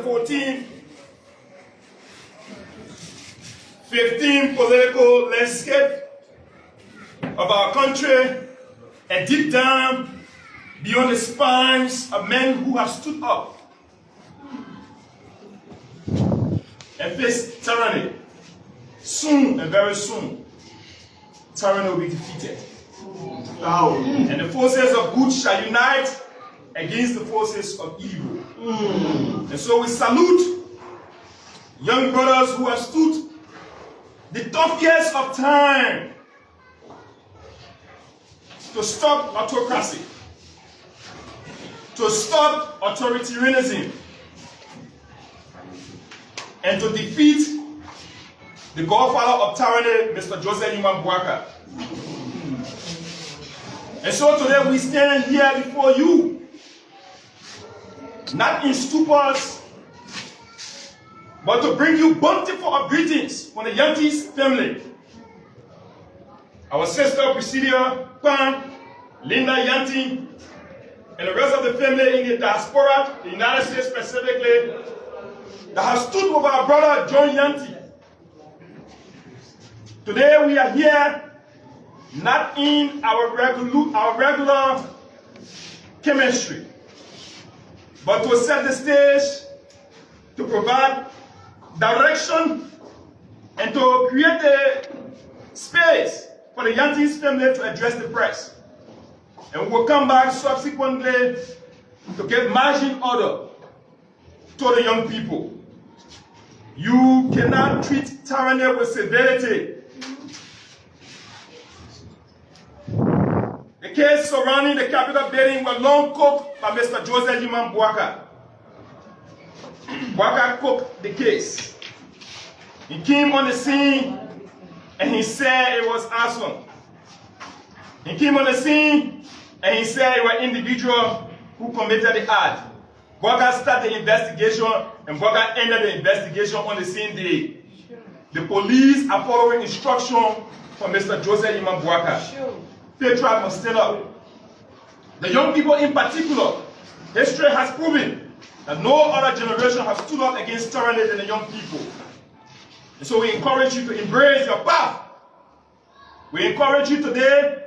2014-15 political landscape of our country, and deep down beyond the spines of men who have stood up and faced tyranny. Soon and very soon, tyranny will be defeated. And the forces of good shall unite against the forces of evil. And so we salute young brothers who have stood the tough years of time to stop autocracy, to stop authoritarianism, and to defeat the godfather of tyranny, Mr. Joseph Boakai. And so today we stand here before you, not in stupors, but to bring you bountiful greetings from the Yankees family. Our sister Priscilla Pan, Linda Yanti, and the rest of the family in the diaspora, the United States specifically, that have stood with our brother John Yanti. Today we are here not in our regular chemistry, but to set the stage, to provide direction, and to create a space for the Yantis family to address the press. And we'll come back subsequently to get marching order to the young people. You cannot treat tyranny with severity. The case surrounding the Capitol building was long cooked by Mr. Joseph Boakai. Boakai cooked the case. He came on the scene and he said it was arson. He came on the scene and he said it was individual who committed the act. Boakai started the investigation and Boakai ended the investigation on the same day. The police are following instruction from Mr. Joseph Boakai. Patriot must stand up. The young people in particular, history has proven that no other generation has stood up against tyranny than the young people. And so we encourage you to embrace your path. We encourage you today,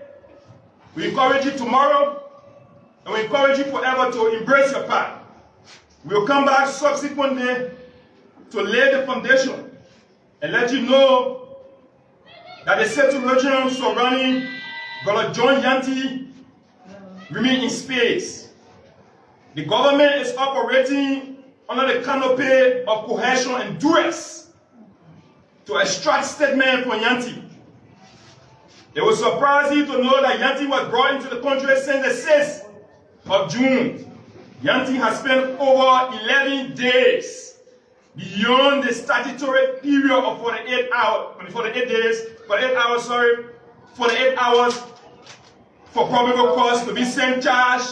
we encourage you tomorrow, and we encourage you forever to embrace your path. We'll come back subsequently to lay the foundation and let you know that the situation surrounding Brother John Yanti remain in space. The government is operating under the canopy of coercion and duress to extract statement from Yanti. It will surprise you to know that Yanti was brought into the country since the 6th of June. Yanti has spent over 11 days beyond the statutory period of 48 hours for probable cause to be sent charge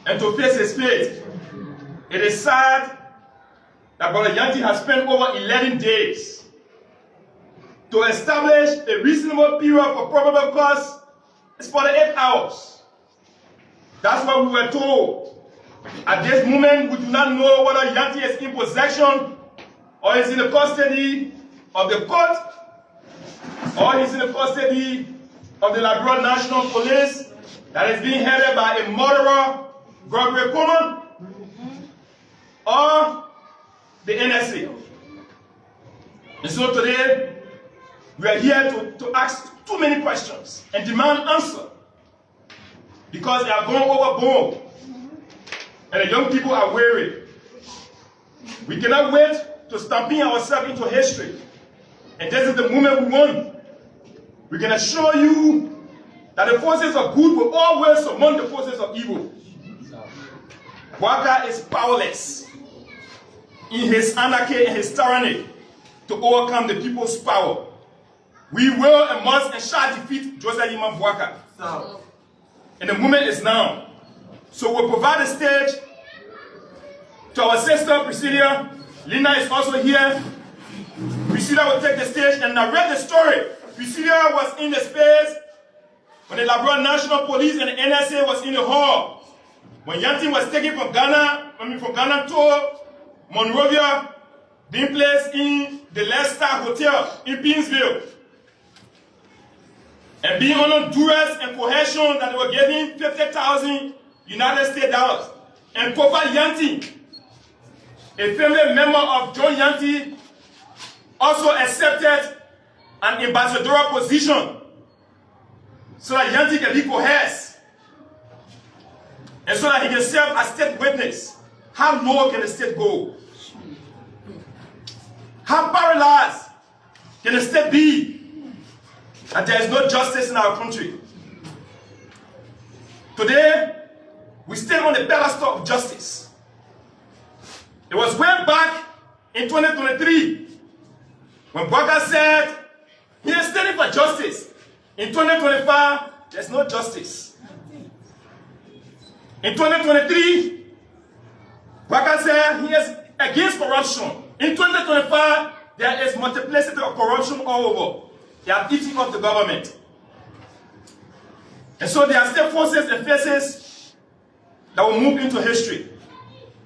and to face his fate. It is sad that Brother Yanti has spent over 11 days to establish a reasonable period for probable cause. It's 48 hours. That's what we were told. At this moment, we do not know whether Yanti is in possession or is in the custody of the court or he's in the custody of the Liberian National Police that is being headed by a murderer, Gregory Coleman, or the NSA. And so today, we are here to ask too many questions and demand answers because they are going overboard and the young people are weary. We cannot wait to stampede ourselves into history. And this is the moment we want. We can assure you that the forces of good will always surmount the forces of evil. Boakai is powerless in his anarchy and his tyranny to overcome the people's power. We will and must and shall defeat Joseph Boakai. And the moment is now. So we'll provide a stage to our sister Priscilla. Linda is also here. Priscilla will take the stage and narrate the story. Priscilla was in the space when the Liberian National Police and the NSA was in the hall. When Yanti was taken from Ghana, from Ghana to Monrovia, being placed in the Leicester Hotel in Beansville. And being under duress and coercion that they were getting 50,000 United States dollars. And Kofa Yanti, a family member of John Yanti, also accepted an ambassadorial position so that Yanti can be coerced and so that he can serve as state witness. How low can the state go? How paralyzed can the state be that there is no justice in our country? Today, we stand on the pedestal of justice. It was way back in 2023 when Bwaga said he is standing for justice. In 2025, there's no justice. In 2023, Bwaga said he is against corruption. In 2025, there is multiplicity of corruption all over. They are eating up the government. And so there are still forces and faces that will move into history.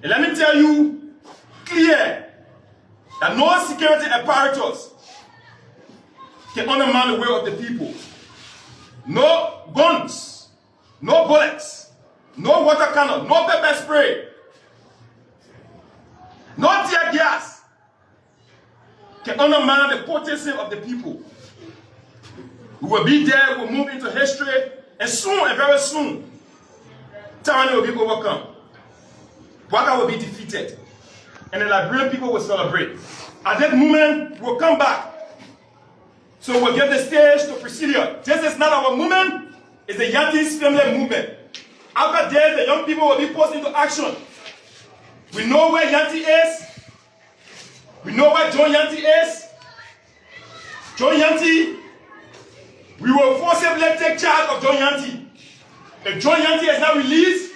And let me tell you clear that no security apparatus can undermine the will of the people. No guns, no bullets, no water cannon, no pepper spray, no tear gas can undermine the potency of the people. We will be there, we will move into history, and soon, and very soon, tyranny will be overcome. Bwaga will be defeated, and the Liberian people will celebrate. At that moment, we'll come back. So we'll get the stage to Presidio. This is not our movement, it's the Yanti's family movement. After that, the young people will be put into action. We know where Yanti is. We know where John Yanti is. John Yanti, we will forcibly take charge of John Yanti. If John Yanti is not released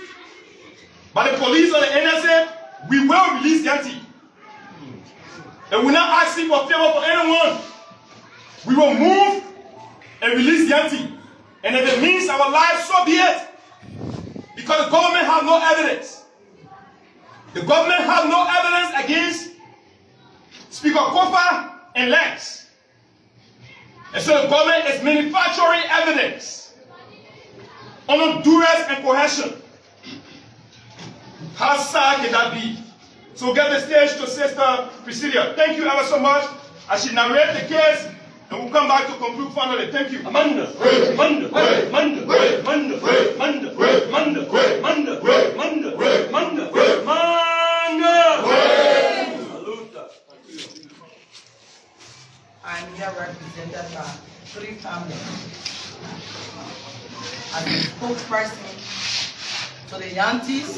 by the police or the NSA, we will release Yanti. And we're not asking for favor for anyone. We will move and release Yanti. And if it means our lives, so be it. Because the government has no evidence. The government has no evidence against Speaker Kofa and Lex. And so the government is manufacturing evidence on duress and coercion. How sad can that be? So we'll get the stage to Sister Priscilla. Thank you ever so much. I should narrate the case and we'll come back to conclude finally. Thank you. Amanda. Amanda. Amanda. Amanda. Amanda. Amanda. Amanda. Amanda. Amanda. I'm here represented by 3 families. As a spokesperson to the Yantis,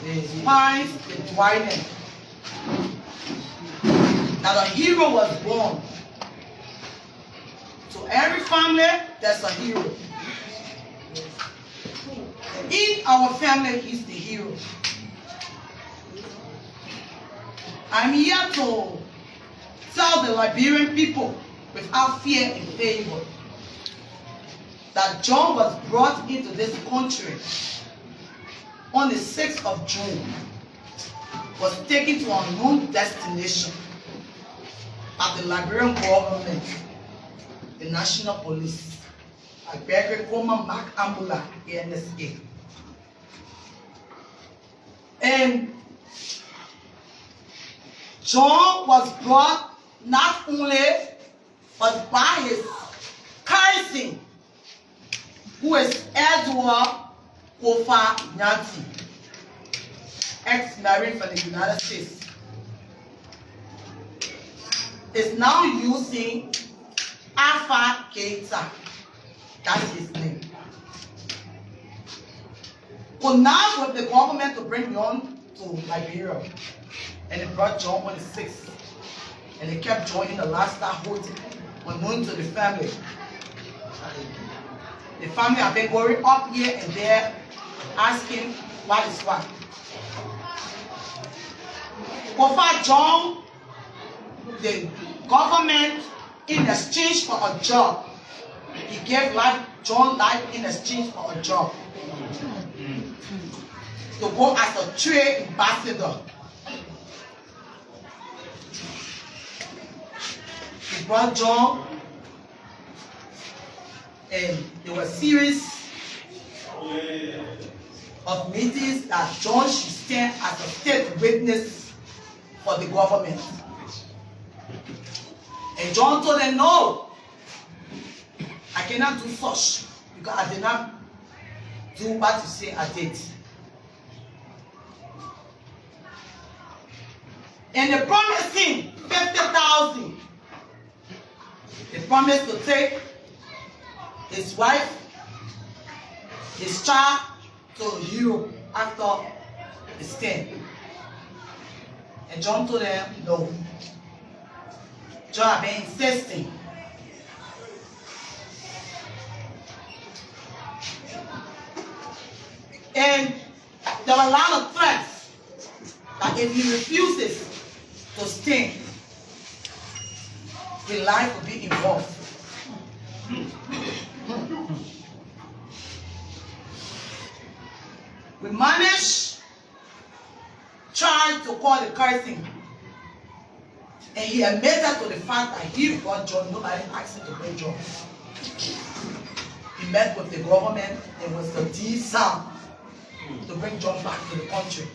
the Pines, the Dwyden, that a hero was born. To every family, there's a hero. In our family, he's the hero. I'm here to tell the Liberian people without fear and favor that John was brought into this country on the 6th of June, was taken to an unknown destination at the Liberian government, the National Police, Agbegre Koma Mark Ambula, NSA. And John was brought not only but by his cousin, who is Edward Kofa Yanti, ex-marine from the United States, is now using Alpha Keita. That's his name. So now with the government to bring John to Liberia, and they brought John on the 6th, and they kept John in the last star hotel when going to the family. The family have been going up here and there, asking what is what. Kofa John, the government, in exchange for a job, he gave John life in exchange for a job. to go as a trade ambassador. He brought John, and there were a series of meetings that John should stand as a state witness for the government. And John told them, no, I cannot do such because I did not do what you say I did. And they promised him 50,000. They promised to take his wife, his child to Europe after the stand. And John told them, no. John had been insisting. And there were a lot of threats that if he refuses to stand, his life will be involved. We managed trying to call the cursing, and he admitted to the fact that he brought John. Nobody asked him to bring John. He met with the government and was the D sound to bring John back to the country.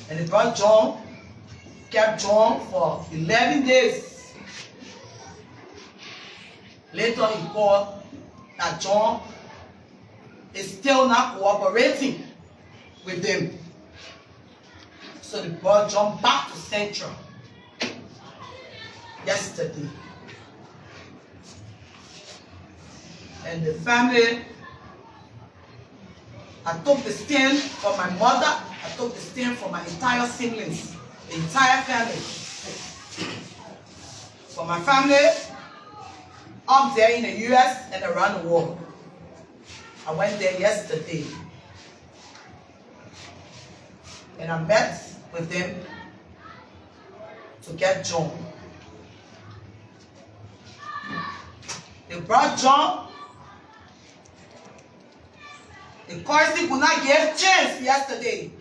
And they brought John, kept John for 11 days. Later he called that John is still not cooperating with them. So they brought John back to Central yesterday. And the family, I took the stand for my mother, I took the stand for my entire siblings, the entire family. For my family, up there in the US and around the world. I went there yesterday. And I met with them to get John. They brought John. The cousin could not give chance yesterday.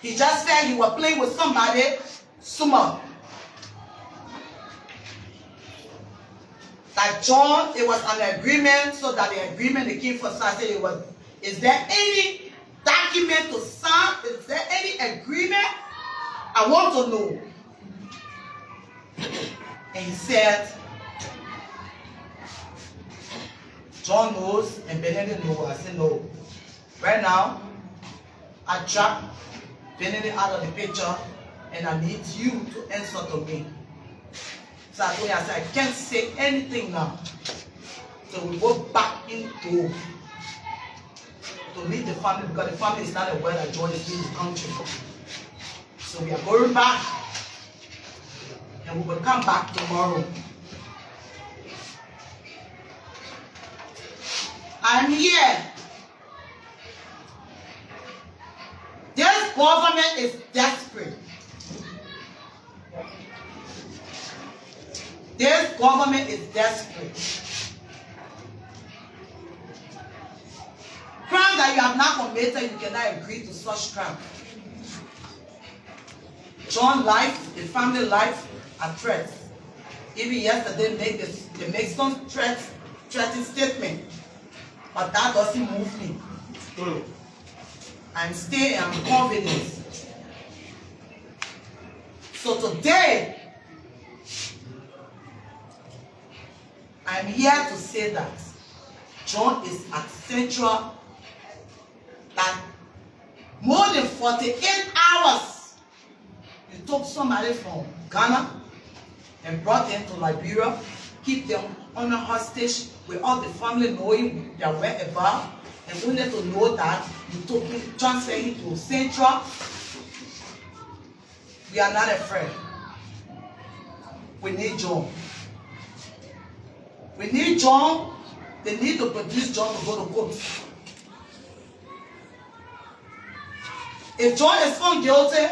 He just said he was playing with somebody, Suma. That John, it was an agreement, so that the agreement they came for Saturday, it was, is there any document to sign? Is there any agreement? I want to know. And he said, John knows and Benedict knows. I said, no. Right now, I dropped Benedict out of the picture and I need you to answer to me. So I told him, I said, I can't say anything now. So we go back into to meet the family because the family is not aware that John is in the country. So we are going back and we will come back tomorrow. I'm here. This government is desperate. This government is desperate. Crime that you have not committed, you cannot agree to such crime. John's life, the family life, are threats. Even yesterday, they make some threatening statement, but that doesn't move me. I'm confident. So today, I'm here to say that John is at Central, that more than 48 hours, you took somebody from Ghana and brought them to Liberia, keep them under hostage with all the family knowing their whereabouts, and only to know that you took him, transferred him to Central. We are not afraid. We need John. We need John. They need to produce John to go to court. If John is found guilty,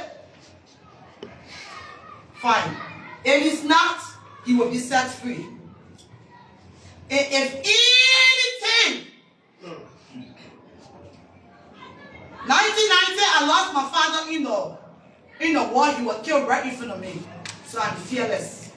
fine. If he's not, he will be set free. And if anything I lost my father in the war. He was killed right in front of me. So I'm fearless.